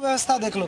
व्यवस्था देख लो।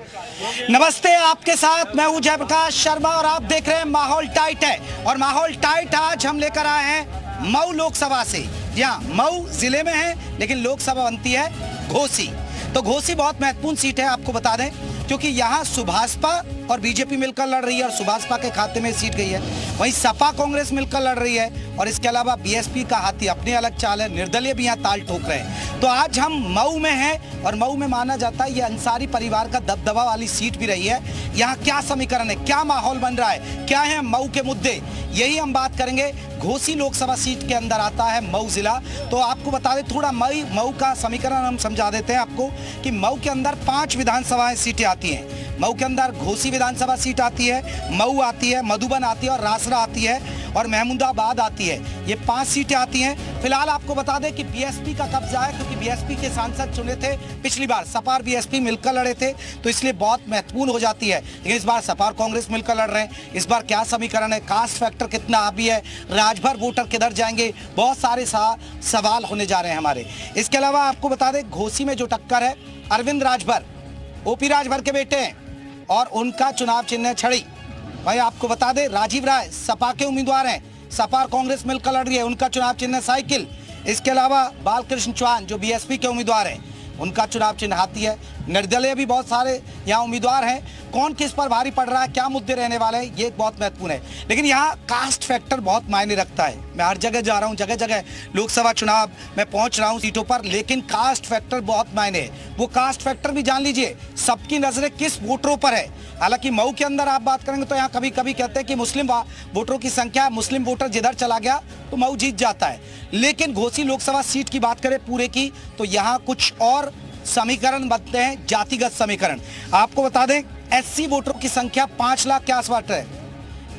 नमस्ते, आपके साथ मैं हूं जयप्रकाश शर्मा और आप देख रहे हैं माहौल टाइट है। और माहौल टाइट आज हम लेकर आए हैं मऊ लोकसभा से। यहाँ मऊ जिले में है लेकिन लोकसभा बनती है घोसी। तो घोसी बहुत महत्वपूर्ण सीट है, आपको बता दें, क्योंकि यहाँ सुभाषपा और बीजेपी मिलकर लड़ रही है और सुभाषपा के खाते में सीट गई है। वहीं सपा कांग्रेस मिलकर लड़ रही है और इसके अलावा बीएसपी का हाथी अपनी अलग चाल है, निर्दलीय भी यहाँ ताल ठोक रहे हैं। तो आज हम मऊ में हैं और मऊ में माना जाता है ये अंसारी परिवार का दबदबा वाली सीट भी रही है। यहाँ क्या समीकरण है, क्या माहौल बन रहा है, क्या है मऊ के मुद्दे, यही हम बात करेंगे। घोसी लोकसभा सीट के अंदर आता है मऊ जिला। तो आपको बता दें थोड़ा मऊ का समीकरण हम समझा देते हैं आपको कि मऊ के अंदर 5 विधानसभा सीटें आती हैं। मऊ के अंदर घोसी विधानसभा सीट आती है, मऊ आती है, मधुबन आती है और रासरा आती है और महमूदाबाद आती है। ये 5 सीटें आती हैं। फिलहाल आपको बता दें कि बीएसपी का कब्जा है, क्योंकि बीएसपी के सांसद चुने थे पिछली बार, सपा और बीएसपी मिलकर लड़े थे, तो इसलिए बहुत महत्वपूर्ण हो जाती है। लेकिन इस बार सपा और कांग्रेस मिलकर लड़ रहे हैं। इस बार क्या समीकरण है, कास्ट फैक्टर कितना हावी है, राजभर वोटर किधर जाएंगे, बहुत सारे सवाल होने जा रहे हैं हमारे। इसके अलावा आपको बता दें घोसी में जो टक्कर है, अरविंद राजभर ओपी राजभर के बेटे हैं और उनका चुनाव चिन्ह है छड़ी। भाई आपको बता दें राजीव राय सपा के उम्मीदवार हैं, सपा और कांग्रेस मिलकर लड़ रही है, उनका चुनाव चिन्ह है साइकिल। इसके अलावा बालकृष्ण चौहान जो बीएसपी के उम्मीदवार हैं, उनका चुनाव चिन्ह हाथी है। निर्दलीय भी बहुत सारे यहाँ उम्मीदवार हैं। कौन किस पर भारी पड़ रहा है, क्या मुद्दे रहने वाले हैं, ये बहुत महत्वपूर्ण है। लेकिन यहाँ कास्ट फैक्टर बहुत मायने रखता है। मैं हर जगह जा रहा हूँ, जगह जगह लोकसभा चुनाव में पहुँच रहा हूँ सीटों पर, लेकिन कास्ट फैक्टर बहुत मायने है। वो कास्ट फैक्टर भी जान लीजिए, सबकी नजरें किस वोटरों पर है। हालांकि मऊ के अंदर आप बात करेंगे तो यहाँ कभी कभी कहते हैं कि मुस्लिम वोटरों की संख्या, मुस्लिम वोटर जिधर चला गया तो मऊ जीत जाता है। लेकिन घोसी लोकसभा सीट की बात करें पूरे की, तो यहाँ कुछ और समीकरण बनते हैं, जातिगत समीकरण। आपको बता दें एससी वोटरों की संख्या 5 लाख के आसपास है,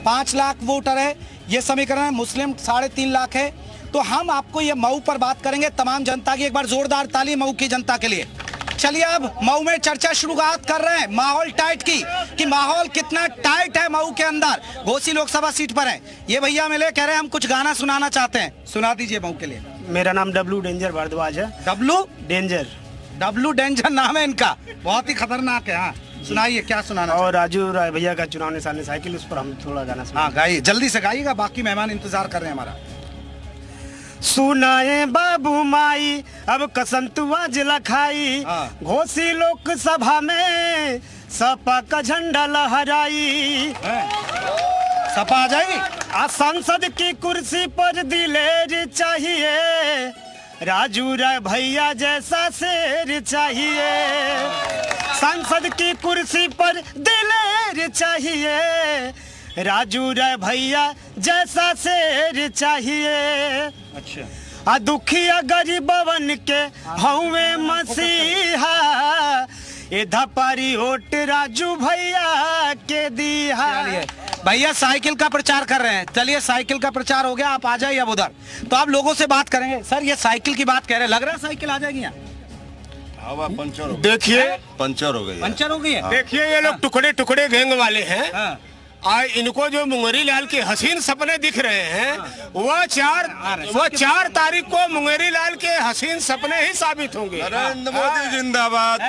5 लाख वोटर है, ये समीकरण है। मुस्लिम 3.5 लाख है। तो हम आपको ये मऊ पर बात करेंगे, तमाम जनता की एक बार जोरदार ताली मऊ की जनता के लिए। चलिए अब मऊ में चर्चा शुरुआत कर रहे हैं माहौल टाइट की, कि माहौल कितना टाइट है मऊ के अंदर। घोसी लोकसभा सीट पर है ये भैया मिले, कह रहे हैं हम कुछ गाना सुनाना चाहते हैं, सुना दीजिए मऊ के लिए। मेरा नाम डब्लू डेंजर भारद्वाज है। डब्लू डेंजर नाम है इनका, बहुत ही खतरनाक है। हाँ सुनाइए, क्या सुनाना। और राजू राय भैया का चुनाव निशान साइकिल, उस पर हम थोड़ा गाना सुना। हाँ गाइए, जल्दी से गाइएगा, बाकी मेहमान इंतजार कर रहे हैं हमारा। सुनाए बाबू माई अब कसंतुआ जिला खाई, घोसी लोकसभा में सपा का झंडा लहराई। सपा आ जाएगी। संसद की कुर्सी पर दिलेर चाहिए, राजू राय भैया जैसा शेर चाहिए। संसद की कुर्सी पर दिलेर चाहिए, राजू राय भैया जैसा शेर चाहिए। अच्छा। दुखिया गरीबवन के हवे मसीहा, धपारी वोट राजू भैया के दिया। भैया साइकिल का प्रचार कर रहे हैं, चलिए साइकिल का प्रचार हो गया, आप आ जाइए अब उधर, तो आप लोगों से बात करेंगे। सर ये साइकिल की बात कह रहे हैं, लग रहा है साइकिल आ जाएगी यहाँ। पंचर देखिए, पंचर हो गई, पंचर हो गई है। देखिए ये लोग टुकड़े टुकड़े गैंग वाले हैं। आज इनको जो मुंगेरी लाल के हसीन सपने दिख रहे हैं, वो 4 तारीख को मुंगेरी लाल के हसीन सपने ही साबित होंगे। नरेंद्र मोदी जिंदाबाद।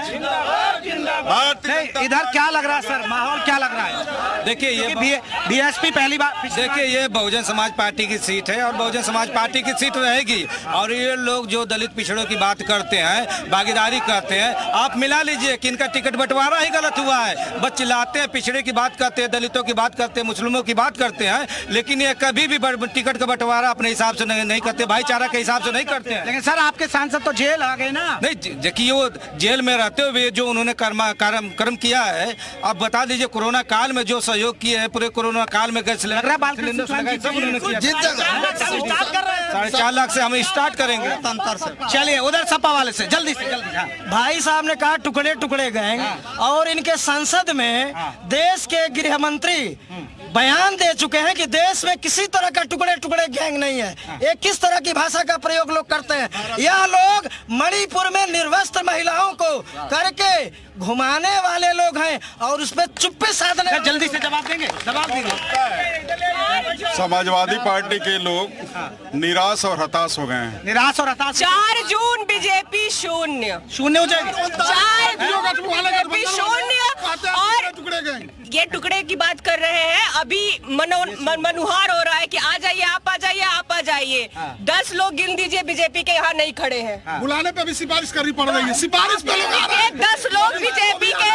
इधर क्या लग रहा है सर, माहौल क्या लग रहा है? देखिए ये बीएसपी पहली बार, देखिए ये बहुजन समाज पार्टी की सीट है और बहुजन समाज पार्टी की सीट रहेगी। और ये लोग जो दलित पिछड़ों की बात करते हैं, भागीदारी करते हैं, आप मिला लीजिए कि इनका टिकट बंटवारा ही गलत हुआ है। बस चिल्लाते हैं, पिछड़े की बात करते हैं, दलितों की बात करते हैं, मुस्लिमों की बात करते हैं, लेकिन ये कभी भी टिकट का बंटवारा अपने हिसाब से नहीं करते, भाईचारा के हिसाब से नहीं करते हैं। लेकिन सर आपके सांसद तो जेल आ गए ना। नहीं, देखिए वो जेल में रहते हुए जो उन्होंने कर्म किया है, आप बता दीजिए कोरोना काल में जो सहयोग किए हैं, पूरे कोरोना काल में गैस सिलेंडर सब उन्होंने किया। 4.5 लाख से हम स्टार्ट करेंगे। चलिए उधर सपा वाले से जल्दी से जल्दी। भाई साहब ने कहा टुकड़े टुकड़े गए, और इनके संसद में देश के गृह मंत्री बयान दे चुके हैं कि देश में किसी तरह का टुकड़े टुकड़े गैंग नहीं है। ये किस तरह की भाषा का प्रयोग लोग करते हैं। यह लोग मणिपुर में निर्वस्त्र महिलाओं को करके घुमाने वाले लोग हैं और उस पर चुप्पी साधने। जल्दी से जवाब देंगे, जवाब देंगे। समाजवादी पार्टी के लोग निराश और हताश हो गए हैं। निराश और हताश। 4 जून बीजेपी शून्य हो जाएगी। 4 बीजेपी और ये टुकड़े की बात कर रहे हैं। अभी मनुहार हो रहा है कि आ जाइए, आप आ जाइए, आप आ जाइए। 10 लोग गिन दीजिए बीजेपी के यहाँ नहीं खड़े हैं। बुलाने पे भी सिफारिश करनी पड़ रही है, सिफारिश पे लोग आ रहे हैं। 10 लोग बीजेपी के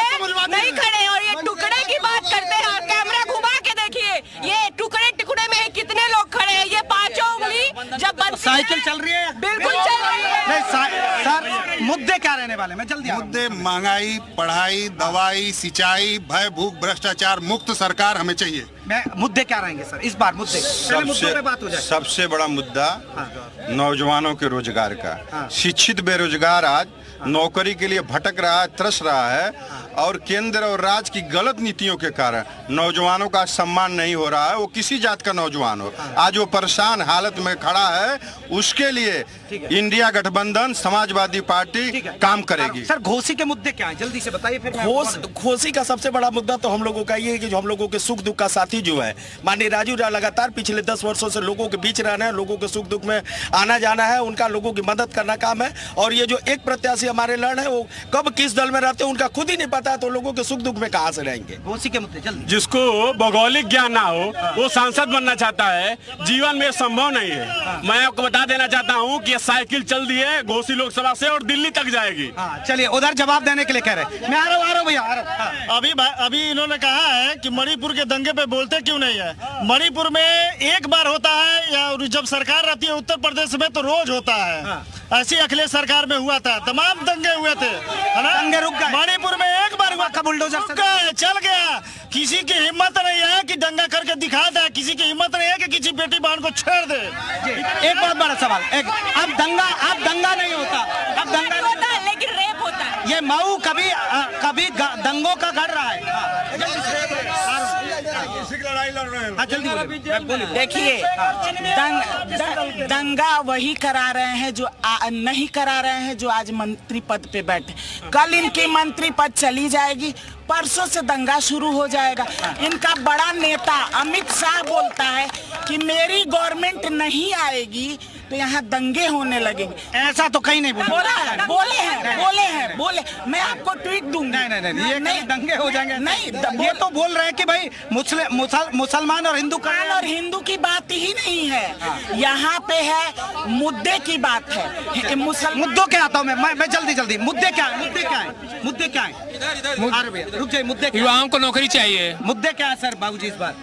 नहीं खड़े हैं। और ये टुकड़े की बात करते हैं, कैमरा घुमा के देखिए, ये टुकड़े टुकड़े में कितने लोग खड़े हैं। ये पांचों उंगली जब साइकिल चल रही है, बिल्कुल चल रही है। नहीं सर, मुद्दे क्या रहने वाले, मैं जल्दी मुद्दे महंगाई, पढ़ाई, दवाई, सिंचाई, भय भूख भ्रष्टाचार मुक्त सरकार हमें चाहिए। मैं मुद्दे क्या रहेंगे सर इस बार? पहले मुद्दों पे बात हो जाए। सबसे बड़ा मुद्दा नौजवानों के रोजगार का। शिक्षित बेरोजगार आज नौकरी के लिए भटक रहा है, तरस रहा है, और केंद्र और राज्य की गलत नीतियों के कारण नौजवानों का सम्मान नहीं हो रहा है। वो किसी जात का नौजवान हो, आज वो परेशान हालत में खड़ा है। उसके लिए इंडिया गठबंधन समाजवादी पार्टी काम करेगी। सर घोसी के मुद्दे क्या हैं, जल्दी से बताइए फिर। घोसी का सबसे बड़ा मुद्दा तो हम लोगों का ये है कि जो हम लोगों के सुख दुख का साथी जो है माननीय राजू राय, लगातार पिछले 10 वर्षों से लोगों के बीच रहना है, लोगों के सुख दुख में आना जाना है, उनका लोगों की मदद करना काम है। और ये जो एक प्रत्याशी हमारे लड़ है, वो कब किस दल में रहते हैं उनका खुद ही नहीं पता है, तो लोगों के सुख दुख में कहां से रहेंगे। घोसी के मुद्दे जल्दी। जिसको भौगोलिक ज्ञान ना हो वो सांसद बनना चाहता है, जीवन में संभव नहीं है। मैं आपको बता देना चाहता हूँ कि साइकिल चल दी है घोसी लोकसभा से और दिल्ली तक जाएगी। चलिए उधर जवाब देने के लिए कह रहे हैं। मैं आ रहा हूँ भैया, आ रहा हूँ। अभी इन्होंने कहा है कि मणिपुर के दंगे पे बोलते क्यों नहीं है। मणिपुर में एक बार होता है, या जब सरकार रहती है उत्तर प्रदेश में तो रोज होता है। ऐसी अखिलेश सरकार में हुआ था, तमाम दंगे हुए थे, है ना? दंगे रुक गए। मणिपुर में एक बार हुआ, बुलडोजर चल गया। किसी की हिम्मत नहीं है कि दंगा करके दिखा दे, किसी की हिम्मत नहीं है कि किसी बेटी बहन को छेड़ दे। एक बहुत बड़ा सवाल, अब दंगा नहीं होता, अब दंगा होता है लेकिन रेप होता है। ये मऊ कभी दंगों का गढ़ रहा है। देखिए, दंगा वही करा रहे हैं जो नहीं करा रहे हैं जो आज मंत्री पद पे बैठे। कल इनकी मंत्री पद चली जाएगी, परसों से दंगा शुरू हो जाएगा। इनका बड़ा नेता अमित शाह बोलता है कि मेरी गवर्नमेंट नहीं आएगी तो यहाँ दंगे होने लगेंगे। ऐसा तो कहीं नहीं बोले। मैं आपको ट्वीट दूंगा। नहीं दंगे हो जाएंगे। नहीं, ये तो बोल रहे हैं कि भाई मुसलमान और हिंदू की बात ही नहीं है, यहाँ पे है मुद्दे की बात है। मुद्दों क्या आता हूँ मैं जल्दी। मुद्दे क्या है? रुक जाइए। मुद्दे युवाओं को नौकरी चाहिए। मुद्दे क्या है सर बाबूजी इस बार?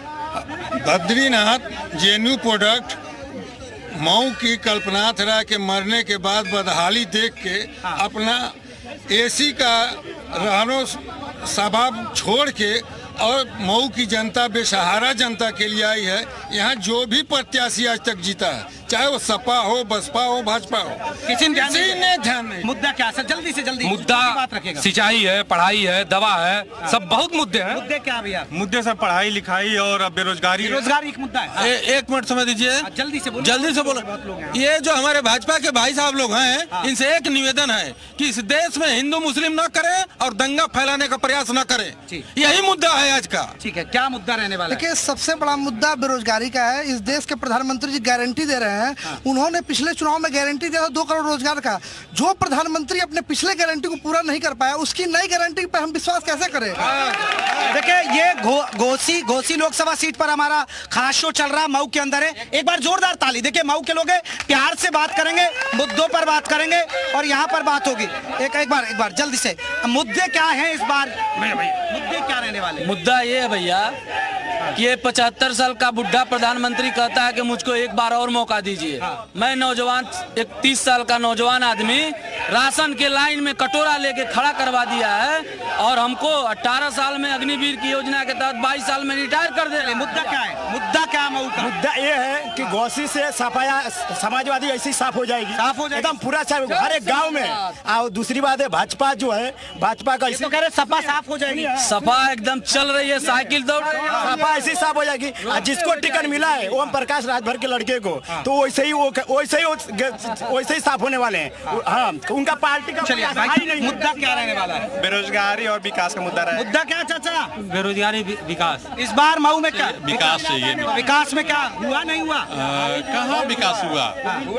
बद्रीनाथ जेएनयू प्रोडक्ट मऊ की कल्पनाथ राय के मरने के बाद बदहाली देख के अपना एसी का रहनो सबाब छोड़ के और मऊ की जनता बेसहारा जनता के लिए आई है। यहाँ जो भी प्रत्याशी आज तक जीता है, चाहे वो सपा हो, बसपा हो, भाजपा हो, किसी ने ध्यान नहीं। मुद्दा क्या सर? जल्दी मुद्दा बात रखेगा। सिंचाई है, पढ़ाई है, दवा है, सब बहुत मुद्दे हैं। मुद्दे क्या भैया? मुद्दे सब पढ़ाई लिखाई और बेरोजगारी। एक मुद्दा है। एक मिनट समय दीजिए, जल्दी से बोलो। ये जो हमारे भाजपा के भाई साहब लोग हैं, इनसे एक निवेदन है कि इस देश में हिंदू मुस्लिम न करें और दंगा फैलाने का प्रयास न करें। यही मुद्दा है आज का। ठीक है, क्या मुद्दा रहने वाला है? देखिए, सबसे बड़ा मुद्दा बेरोजगारी का है। इस देश के प्रधानमंत्री जी गारंटी दे रहे हैं। उन्होंने पिछले चुनाव में गारंटी दिया था 2 करोड़ रोजगार का। जो प्रधानमंत्री अपने पिछले गारंटी को पूरा नहीं कर पाया, उसकी नई गारंटी पर हम विश्वास कैसे करें? देखिए, ये घोसी लोकसभा सीट पर हमारा खास शो चल रहा है, मऊ के अंदर है। एक बार जोरदार ताली। देखिए, मऊ के लोग प्यार से बात करेंगे, मुद्दों पर बात करेंगे और यहाँ पर बात होगी। एक बार जल्दी से मुद्दे क्या है इस बार? मुद्दे क्या रहने वाले? मुद्दा ये है भैया कि ये 75 साल का बुढ़ा प्रधानमंत्री कहता है कि मुझको एक बार और मौका दीजिए। मैं नौजवान, एक 30 साल का नौजवान आदमी राशन के लाइन में कटोरा लेके खड़ा करवा दिया है और हमको 18 साल में अग्निवीर की योजना के तहत 22 साल में रिटायर कर दे। मुद्दा क्या है? मुद्दा ये है कि घोसी से सपाया समाजवादी ऐसी साफ हो जाएगी एकदम पूरा हर एक गाँव में। और दूसरी बात है, भाजपा जो है, भाजपा का तो कह रहे सपा साफ हो जाएगी। सपा एकदम चल रही है, साइकिल दौड़ रही है। सपा ऐसी साफ हो जाएगी। जिसको टिकट मिला है ओम प्रकाश राजभर के लड़के को, तो वैसे ही साफ होने वाले हैं। हाँ, उनका पार्टी का नहीं। मुद्दा क्या रहने वाला है? बेरोजगारी और विकास का मुद्दा रहा। मुद्दा क्या चाचा? बेरोजगारी, विकास। इस बार मऊ में क्या विकास चाहिए। विकास में क्या हुआ नहीं हुआ? कहाँ विकास हुआ?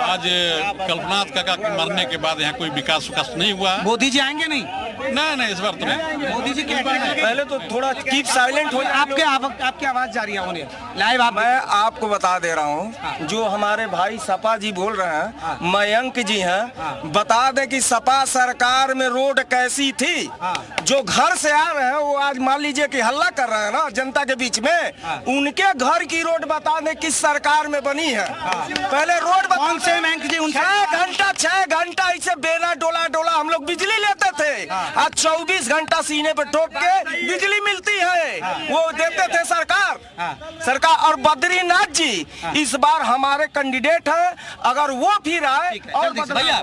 आज कल्पनाथ काका के मरने के बाद यहाँ कोई विकास नहीं हुआ। मोदी जी आएंगे नहीं? नहीं इस बार तो नहीं। मोदी जी पहले तो थोड़ा कीप साइलेंट हो। आपकी आवाज जा रही है होने लाइव। मैं आपको बता दे रहा हूँ, जो हमारे भाई सपा जी बोल रहे हैं, मयंक जी हैं, बता दे कि सपा सरकार में रोड कैसी थी। जो घर से आ रहे हैं वो आज मान लीजिए कि हल्ला कर रहे हैं ना जनता के बीच में, उनके घर की रोड बता दे किस सरकार में बनी है। पहले रोड कौन से मयंक जी? 6 घंटा ऐसे बेना डोला डोला हम लोग बिजली लेते थे। आज 24 घंटा सीने पे ठोक के बिजली मिलती है, वो देते थे सरकार। और बद्रीनाथ जी इस बार हमारे कैंडिडेट हैं, अगर वो फिर आए। और भैया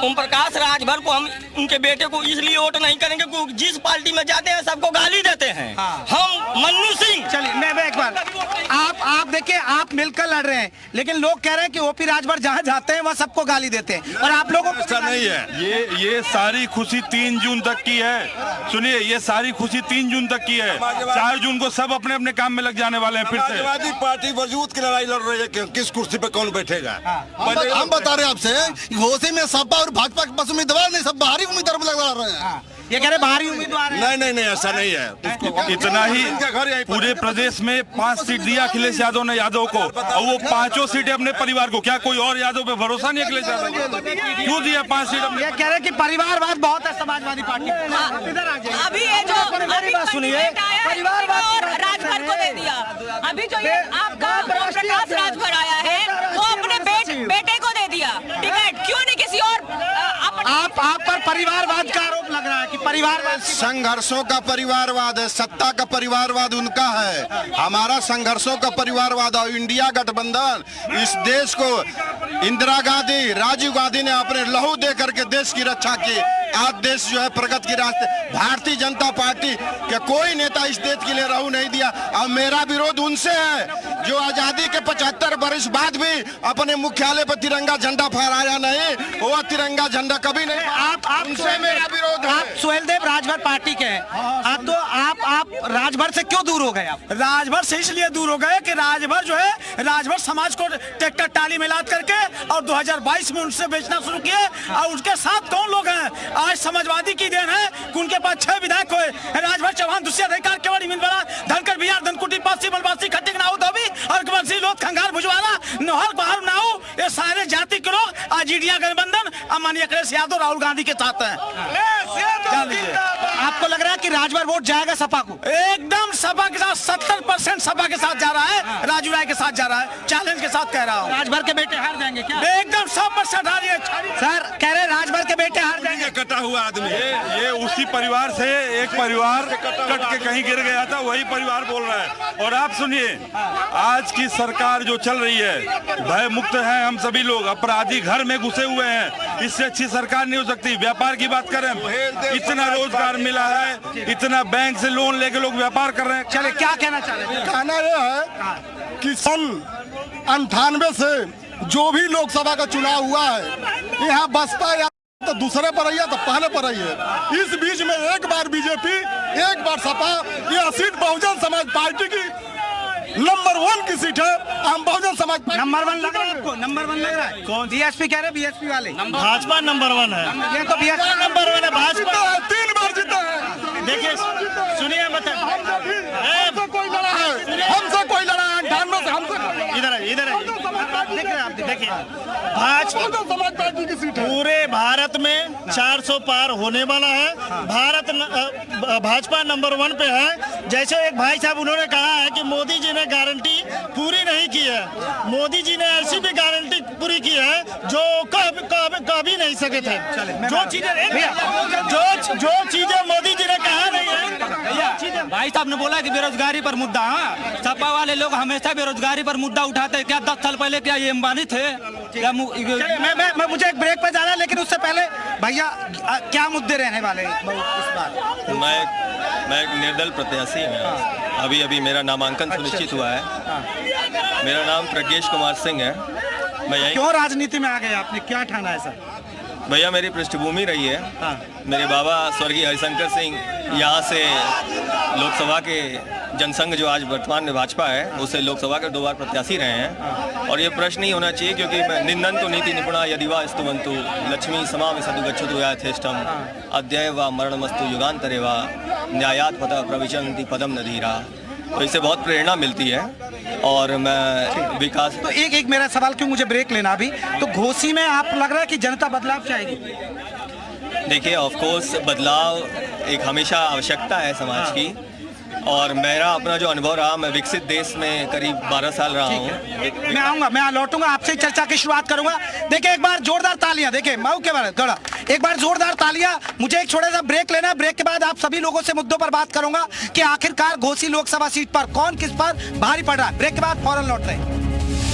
ओम प्रकाश राजभर को हम उनके बेटे को इसलिए वोट नहीं करेंगे क्योंकि जिस पार्टी में जाते हैं सबको गाली देते हैं। हम मन्नू सिंह। चलिए मैं एक बार आप देखिए, आप मिलकर लड़ रहे हैं, लेकिन लोग कह रहे हैं कि ओपी राजभर जहाँ जाते हैं वह सबको गाली देते हैं, और आप लोगों को ऐसा नहीं है। ये सारी खुशी 3 जून तक की है। सुनिए, ये सारी खुशी 3 जून तक की है। 4 जून को सब अपने अपने काम में लग जाने वाले हैं। फिर से समाजवादी पार्टी वजूद की लड़ाई लड़ रही है कि किस कुर्सी पे कौन बैठेगा। हम बता रहे हैं आपसे, घोषी में सपा और भाजपा के पास उम्मीदवार नहीं, सब बाहरी उम्मीदवार लगा रहे हैं। ये कह रहे बाहरी उम्मीदवार हैं। नहीं ऐसा नहीं है। इतना ही पूरे प्रदेश में 5 सीट दिया अखिलेश यादव ने यादव को, और वो 5 सीटें अपने परिवार को। क्या कोई और यादव पे भरोसा नहीं अखिलेश यादव को? क्यों दिया 5 सीट अपने? ये कह रहे हैं कि परिवारवाद बहुत है समाजवादी पार्टी। इधर आ जाइए। अभी ये जो सुनिए, परिवारवाद और राजभर को दे दिया। अभी जो ये आपका प्रकाश राजभर आया है वो अपने बेटे को दे दिया टिकट। क्यों नहीं किसी और? आप पर परिवारवाद का आरोप लग रहा है कि परिवारवाद संघर्षों का परिवारवाद है, सत्ता का परिवारवाद उनका है। हमारा संघर्षों का परिवारवाद और इंडिया गठबंधन इस देश को इंदिरा गांधी, राजीव गांधी ने अपने लहू दे करके देश की रक्षा की। आज देश जो है प्रगति के रास्ते। भारतीय जनता पार्टी के कोई नेता इस देश के लिए लहू नहीं दिया, और मेरा विरोध उनसे है जो आजादी के 75 वर्ष बाद भी अपने मुख्यालय पर तिरंगा झंडा फहराया नहीं। वो तिरंगा झंडा कभी नहीं। आप उनसे मेरा विरोध है। आप सुहेलदेव राजभर पार्टी के हैं, तो आप राजभर से क्यों दूर हो गए? आप राजभर से इसलिए दूर हो गए कि राजभर जो है, राजभर समाज को ट्रैक्टर टाली में लाद करके और 2022 में उनसे बेचना शुरू किए। और उसके साथ कौन लोग हैं? आज समाजवादी की देन है कि उनके पास 6 विधायक हुए। राजभर चौहान, दुष्य अधिकार, केवल इमिनवाला, धनकर बिहार, धनकुटी, पासी, बलवासी, खट्टिक, नाऊ, धोबी और कमलसी, लोथ, खंगार, भुजवाला, नौहर, बाहर, नाऊ, ये सारे जाति के लोग आज इंडिया गठबंधन माननीय अखिलेश यादव, राहुल गांधी के साथ हैं। आपको लग रहा है कि राजभर वोट जाएगा सपा को? एकदम सपा के साथ 70% सपा के साथ जा रहा है, राजू राय के साथ जा रहा है। चैलेंज के साथ कह रहा हूँ। राजभर के बेटे हार जाएंगे क्या? एकदम 100% हारिए। सर कह रहे राजभर के बेटे हार जाएंगे। कटा हुआ आदमी ये उसी परिवार से एक परिवार कट के कहीं गिर गया था, वही परिवार बोल रहा है। और आप सुनिए, आज की सरकार जो चल रही है, भय मुक्त है हम सभी लोग। अपराधी घर में घुसे हुए हैं, इससे अच्छी सरकार नहीं हो सकती। व्यापार की बात करें, इतना रोजगार मिला है, इतना बैंक से लोन लेके लोग व्यापार कर रहे हैं। चले, क्या कहना चाह रहे हैं? कहना यह है कि सन 98 से जो भी लोकसभा का चुनाव हुआ है, यहाँ बसपा या तो दूसरे पर रही है तो पहले पर रही है। इस बीच में एक बार बीजेपी, एक बार सपा, यह सीट बहुजन समाज पार्टी की नंबर 1 की सीट है। हम बहुजन समाज पार्टी नंबर 1 लग रहा है आपको? नंबर 1 लग रहा है? कौन? बीएसपी कह रहे, बीएसपी वाले। भाजपा नंबर 1 है। ये तो बीएसपी नंबर 1 है। भाजपा 3 बार जीता है। देखिए, सुनिए मतलब हमसे कोई लड़ा है, हमसे कोई लड़ा है 98 से। हमसे इधर है देख रहे हैं आप? देखिए, भाजपा समाज पार्टी की सीट है। पूरे भारत में 400 पार होने वाला है। भाजपा नंबर 1 पे है। जैसे एक भाई साहब उन्होंने कहा है कि मोदी जी ने गारंटी पूरी नहीं की है। मोदी जी ने ऐसी भी गारंटी पूरी की है जो कभी नहीं सके थे। जो चीजें मोदी जी ने कहा नहीं है। भाई साहब ने बोला कि बेरोजगारी पर मुद्दा। सपा वाले लोग हमेशा बेरोजगारी पर मुद्दा उठाते हैं। क्या 10 साल पहले क्या ये अंबानी थे? क्या मैं मुझे एक ब्रेक पर जाना है, लेकिन उससे पहले भैया क्या मुद्दे रहने वाले इस बार? मैं एक निर्दल प्रत्याशी हूँ। अभी मेरा नामांकन सुनिश्चित हुआ है। मेरा नाम प्रज्ञेश कुमार सिंह है। मैं यही। क्यों राजनीति में आ गए आपने? क्या ठाना है सर? भैया मेरी पृष्ठभूमि रही है। मेरे बाबा स्वर्गीय हरिशंकर सिंह यहाँ से लोकसभा के जनसंघ जो आज वर्तमान में भाजपा है उससे लोकसभा के 2 बार प्रत्याशी रहे हैं और ये प्रश्न नहीं होना चाहिए क्योंकि मैं निंदन तो नीति निपुणा यदि वा स्तुवन्तु लक्ष्मी समाम सदुगच्छतु यथेष्टम अद्यय वा मरणमस्तु युगान्तरे वा न्यायात् पतः प्रविशन्ति पदम नदीरा। तो इससे बहुत प्रेरणा मिलती है और मैं विकास। तो एक मेरा सवाल, क्यों मुझे ब्रेक लेना अभी, तो घोसी में आप लग रहा है कि जनता बदलाव चाहेगी? देखिए ऑफ कोर्स बदलाव एक हमेशा आवश्यकता है समाज की और मेरा अपना जो अनुभव रहा, मैं विकसित देश में करीब 12 साल रहा हूँ। मैं आऊंगा, मैं लौटूंगा, आपसे चर्चा की शुरुआत करूंगा। देखिए एक बार जोरदार तालियां, देखिए मऊ के बारे में एक बार जोरदार तालियां। मुझे एक छोटा सा ब्रेक लेना है, ब्रेक के बाद आप सभी लोगों से मुद्दों पर बात करूंगा कि आखिरकार घोसी लोकसभा सीट पर कौन किस पर भारी पड़ रहा है। ब्रेक के बाद फौरन लौट रहे हैं।